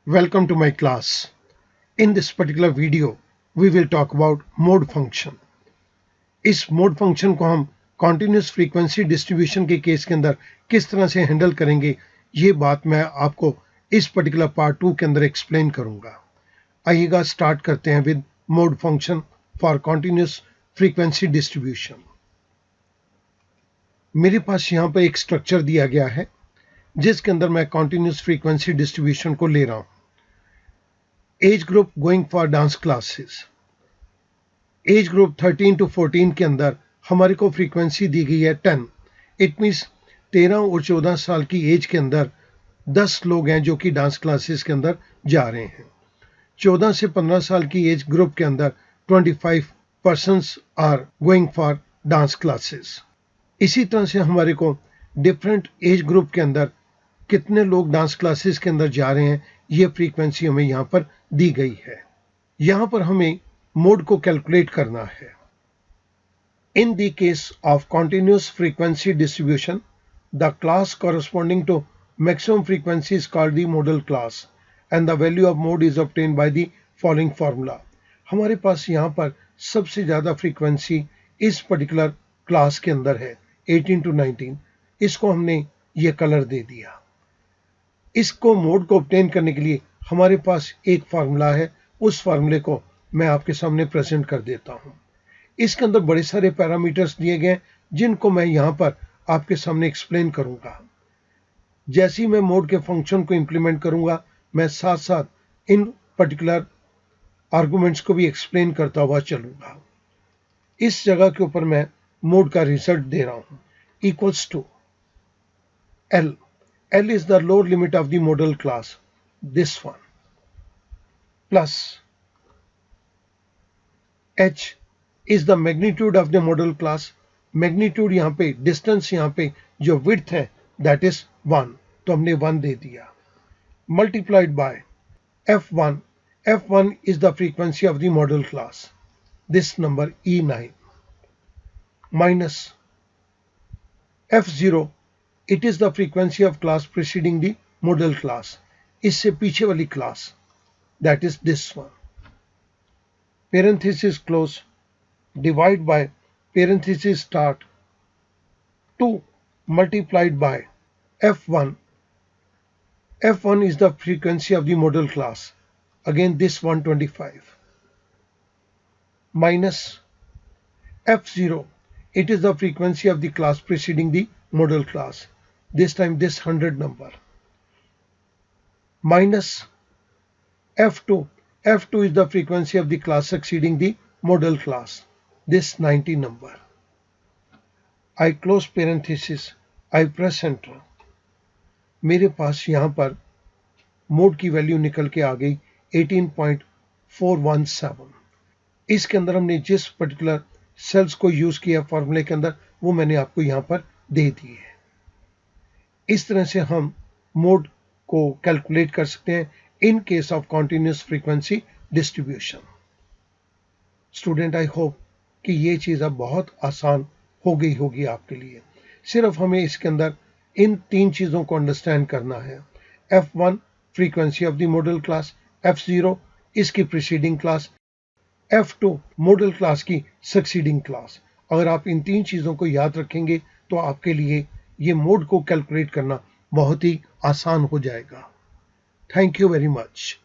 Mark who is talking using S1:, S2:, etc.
S1: Welcome to my class. In this particular video, we will talk about mode function. इस mode function को हम continuous frequency distribution के case के अंदर किस तरह से हैंडल करेंगे, ये बात मैं आपको इस particular part 2 के अंदर explain करूंगा. आइएगा स्टार्ट करते हैं with mode function for continuous frequency distribution. मेरे पास यहाँ पर एक स्ट्रक्चर दिया गया है जिसके अंदर मैं continuous frequency distribution को ले रहा हूं. Age group going for dance classes. Age group 13 to 14 के अंदर हमारे को फ्रीक्वेंसी दी गई है 10. इट मीन्स 13 और 14 साल की एज के अंदर 10 लोग हैं जो कि डांस क्लासेस के अंदर जा रहे हैं. 14 से 15 साल की एज ग्रुप के अंदर 25 persons are going for dance classes. इसी तरह से हमारे को डिफरेंट एज ग्रुप के अंदर कितने लोग डांस क्लासेस के अंदर जा रहे हैं, ये फ्रीक्वेंसी हमें यहाँ पर दी गई है. यहाँ पर हमें मोड को कैलकुलेट करना है. In the case of continuous frequency distribution, the class corresponding to maximum frequency is called the modal class and the value of mode is obtained by the following formula. हमारे पास यहाँ पर सबसे ज्यादा frequency इस particular class के अंदर है 18 to 19. इसको हमने ये कलर दे दिया. इसको मोड को ऑब्टेन करने के लिए हमारे पास एक फार्मूला है. उस फार्मूले को मैं आपके सामने प्रेजेंट कर देता हूं. इसके अंदर बड़े सारे पैरामीटर्स दिए गए जिनको मैं यहां पर आपके सामने एक्सप्लेन करूंगा. जैसे ही मैं मोड के फंक्शन को इंप्लीमेंट करूंगा, मैं साथ साथ इन पर्टिकुलर आर्गुमेंट्स को भी एक्सप्लेन करता हुआ चलूंगा. इस जगह के ऊपर मैं मोड का रिजल्ट दे रहा हूं. Equals to L. L is the lower limit of the modal class, this one, plus H is the magnitude of the modal class. Magnitude यहाँ पे, distance यहाँ पे जो width है, that is 1, तो हमने 1 दे दिया. Multiplied by F1. F1 is the frequency of the modal class, this number E9, minus F0. It is the frequency of class preceding the modal class. इससे पीछे वाली class, that is this one. Parenthesis close, divide by parenthesis start 2 multiplied by F1. F1 is the frequency of the modal class. Again this 125. Minus F0. It is the frequency of the class preceding the modal class. This time this 100 number, minus F2. F2 is the frequency of the class succeeding the modal class, this 90 number. I close parenthesis, I press enter. मेरे पास यहाँ पर mode की value निकल के आ गई 18.417. इसके अंदर हमने जिस पर्टिकुलर सेल्स को यूज किया फॉर्मूले के अंदर, वो मैंने आपको यहाँ पर दे दी है. इस तरह से हम मोड को कैलकुलेट कर सकते हैं in case of continuous frequency distribution. Student, I hope कि ये चीज़ अब बहुत आसान हो गई होगी आपके लिए. सिर्फ हमें इसके अंदर इन 3 चीज़ों को अंडरस्टैंड करना है. F1 frequency of the modal class, F0 इसकी preceding class, F2 model class की सक्सीडिंग क्लास. अगर आप इन 3 चीज़ों को याद रखेंगे तो आपके लिए ये मोड को कैलकुलेट करना बहुत ही आसान हो जाएगा. Thank you very much.